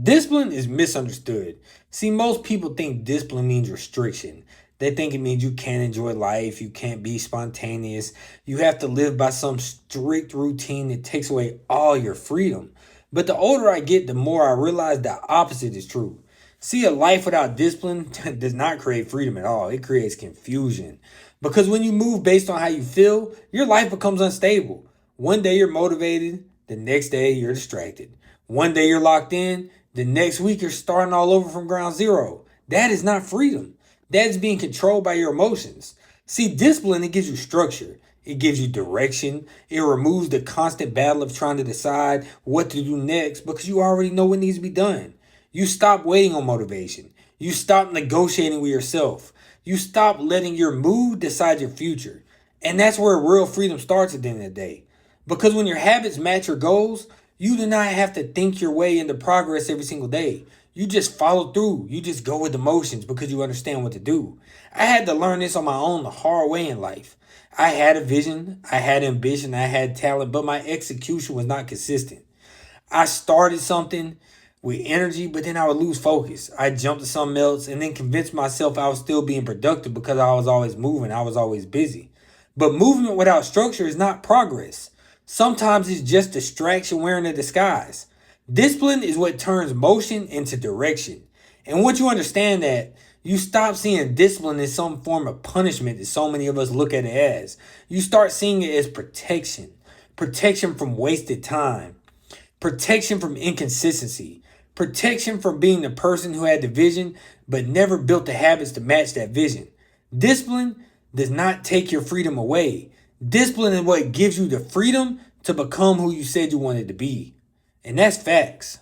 Discipline is misunderstood. See, most people think discipline means restriction. They think it means you can't enjoy life, you can't be spontaneous, you have to live by some strict routine that takes away all your freedom. But the older I get, the more I realize the opposite is true. See, a life without discipline does not create freedom at all, it creates confusion. Because when you move based on how you feel, your life becomes unstable. One day you're motivated, the next day you're distracted. One day you're locked in, the next week you're starting all over from ground zero. That is not freedom. That is being controlled by your emotions. See, discipline, it gives you structure. It gives you direction. It removes the constant battle of trying to decide what to do next because you already know what needs to be done. You stop waiting on motivation. You stop negotiating with yourself. You stop letting your mood decide your future. And that's where real freedom starts at the end of the day. Because when your habits match your goals, you do not have to think your way into progress every single day. You just follow through. You just go with the motions because you understand what to do. I had to learn this on my own the hard way in life. I had a vision, I had ambition, I had talent, but my execution was not consistent. I started something with energy, but then I would lose focus. I jumped to something else and then convinced myself I was still being productive because I was always moving, I was always busy. But movement without structure is not progress. Sometimes it's just distraction wearing a disguise. Discipline is what turns motion into direction. And once you understand that, you stop seeing discipline as some form of punishment that so many of us look at it as. You start seeing it as protection. Protection from wasted time, protection from inconsistency, protection from being the person who had the vision but never built the habits to match that vision. Discipline does not take your freedom away. Discipline is what gives you the freedom to become who you said you wanted to be. And that's facts.